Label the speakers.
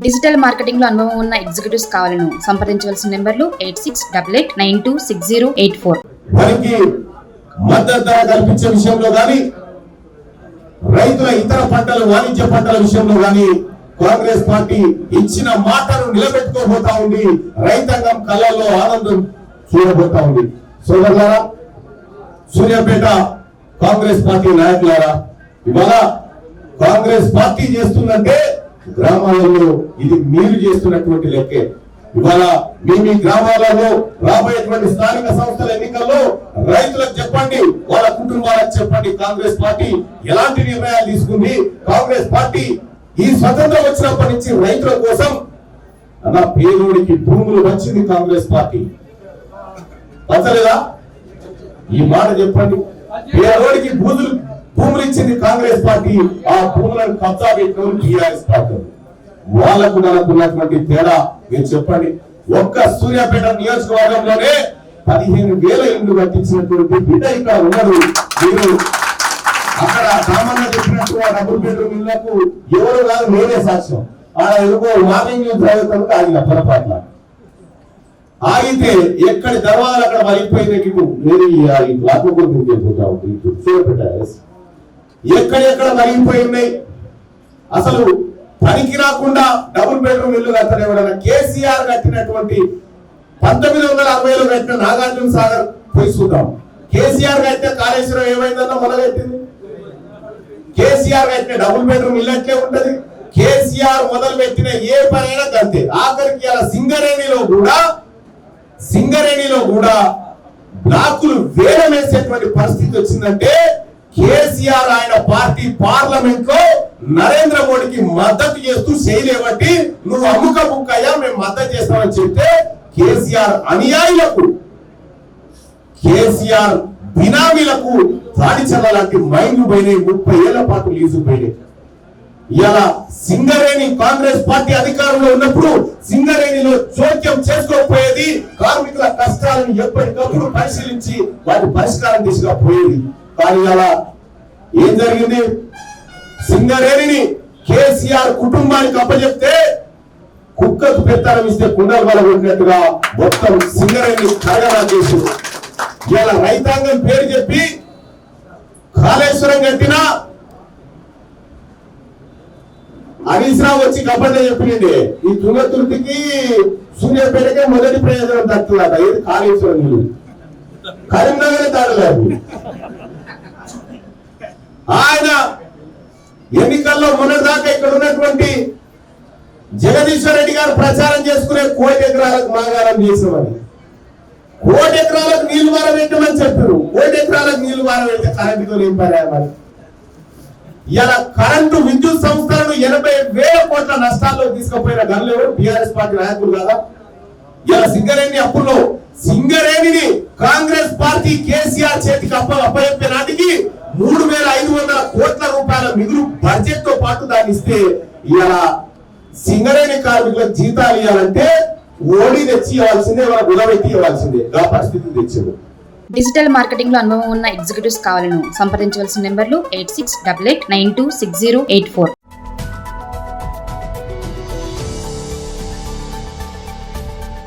Speaker 1: Digital marketing లో అనుభవం ఉన్న ఎగ్జిక్యూటివ్స్ కావాలను సంప్రదించవలసిన నెంబర్లు 8688926084.
Speaker 2: వారికి మద్దతు ధర కల్పించే విషయంలో గాని రైతుల ఇతర పంటలు వాణిజ్య పంటల విషయంలో గాని కాంగ్రెస్ పార్టీ ఇచ్చిన మాటను నిలబెట్టుకోబోతా ఉంది. రైతాంగం కళ్ళల్లో ఆనందం చూడబోతా ఉంది. సోదరులారా, సూర్యాపేట కాంగ్రెస్ పార్టీ నాయకులారా, ఇవాళ కాంగ్రెస్ పార్టీ చేస్తుందంటే గ్రామాలలో ఇది మీరు చేస్తున్నటువంటి లెక్కే. ఇవాళ మీ గ్రామాలలో రాబోయేటువంటి స్థానిక సంస్థల ఎన్నికల్లో రైతులకు చెప్పండి, వాళ్ళ కుటుంబాలకు చెప్పండి, కాంగ్రెస్ పార్టీ ఎలాంటి నిర్ణయాలు తీసుకుంది. కాంగ్రెస్ పార్టీ ఈ స్వతంత్రం వచ్చినప్పటి నుంచి రైతుల కోసం అలా పేదోడికి భూములు వచ్చింది కాంగ్రెస్ పార్టీ. పంచలేదా? ఈ మాట చెప్పండి. పేదోడికి భూములు ఇచ్చింది కాంగ్రెస్ పార్టీ. ఆ భూములను కబ్జా పెట్టిన టీఆర్ఎస్ పార్టీ. వాళ్ళకు ఉన్నటువంటి తేడా మీరు చెప్పండి. ఒక్క సూర్యాపేట నియోజకవర్గంలోనే 15,000 ఇళ్లు కట్టించినటువంటి బిడ్డ ఇక్కడ ఉన్నారు. మీరు అక్కడ సామాన్య చెప్పినట్టు ఆ డబుల్ బెడ్రూమ్ ఇళ్లకు ఎవరు కాదు, నేనే సాక్ష్యం. ఆడ ఎందుకో మార్నింగ్ డ్రైవర్ ఆగిన పొరపాట్ల ఆగితే ఎక్కడి దర్వాలు అక్కడ వలిగిపోయినట్టు నేను ఈ బ్లాక్ పోతా ఉంది. సూర్యాపేట ఎక్కడెక్కడ వలిగిపోయి ఉన్నాయి. అసలు పనికి రాకుండా డబుల్ బెడ్రూమ్ ఇల్లు కట్టడం ఎవరైనా కేసీఆర్ కట్టినటువంటి 1960లో కట్టిన నాగార్జున సాగర్ పోయి చూద్దాం. కేసీఆర్ కట్టిన కాళేశ్వరం ఏమైందన్నా మొదలెట్టింది. కేసీఆర్ కట్టిన డబుల్ బెడ్రూమ్ ఇల్లు అట్లే ఉంటది. కేసీఆర్ మొదలు పెట్టిన ఏ పనైనా అంతే. ఆఖరికి అలా సింగరేణిలో కూడా బ్లాకులు వేలం వేసేటువంటి పరిస్థితి వచ్చిందంటే కేసీఆర్ ఆయన పార్టీ పార్లమెంట్ లో నరేంద్ర మోడీకి మద్దతు చేస్తూ చేయలేబట్టి నువ్వు అమ్ముక బుక్కయ్యా మేము మద్దతు చేస్తామని చెప్తే కేసీఆర్ అనుయాయులకు, కేసీఆర్ బినామీలకు దాడి చల్లాలంటే మైండ్లు పోయినాయి. 30 ఏళ్ల పాటు లీజు పోయినాయి. ఇలా సింగరేణి కాంగ్రెస్ పార్టీ అధికారంలో ఉన్నప్పుడు సింగరేణిలో జోక్యం చేసుకోకపోయేది. కార్మికుల కష్టాలను ఎప్పటికప్పుడు పరిశీలించి వాటి పరిష్కారం దిశగా పోయేది. కానీ అలా ఏం జరిగింది? సింగరేణిని కేసీఆర్ కుటుంబానికి అప్పచెప్తే కుక్కకు పెత్తనం ఇస్తే కుండలు బలగొట్టినట్టుగా మొత్తం సింగరేణి కరగనా చేసి ఇలా రైతాంగం పేరు చెప్పి కాళేశ్వరం కట్టినా హరీష్ రావు వచ్చి కబడ్డీ చెప్పింది. ఈ తుంగతుర్తికి సూర్యాపేటకే మొదటి ప్రయోజనం దక్కుతుందట. ఇది కాళేశ్వరం నీళ్ళు కరీంనగర్ దాడలేదు. ఆయన ఎన్నికల్లో మొన్నటిదాకా ఇక్కడ ఉన్నటువంటి జగదీశ్వర్ రెడ్డి గారు ప్రచారం చేసుకునే 1 కోటి ఎకరాలకు మాగారం చేసామని, 1 కోటి ఎకరాలకు నీళ్లు వారం పెట్టమని చెప్పారు. 1 కోటి ఎకరాలకు నీళ్లు వారం పెడితే కరెంటుతో ఏం పర్యామని ఇలా కరెంటు విద్యుత్ సంస్థలను 80,000 కోట్ల నష్టాల్లో తీసుకుపోయిన గనులు టీఆర్ఎస్ పార్టీ నాయకులు కదా. ఇలా సింగరేణి అప్పుల్లో సింగరేణిని కాంగ్రెస్ పార్టీ కేసీఆర్ చేతికి అప్పచెప్పే నాటికి 3,500 కోట్ల రూపాయల మిగులు బడ్జెట్ తో పాటు దాన్ని ఇస్తే ఇలా సింగరేణి కార్మికులకు జీతాలు ఇవ్వాలంటే ఓడి తెచ్చి ఇవ్వాల్సిందే, వాళ్ళ గుణపెట్టి ఇవ్వాల్సిందే. ఆ పరిస్థితి తెచ్చారు.
Speaker 1: డిజిటల్ మార్కెటింగ్ లో అనుభవం ఉన్న ఎగ్జిక్యూటివ్స్ కావాలను సంప్రదించవలసిన నెంబర్లు 8688926084.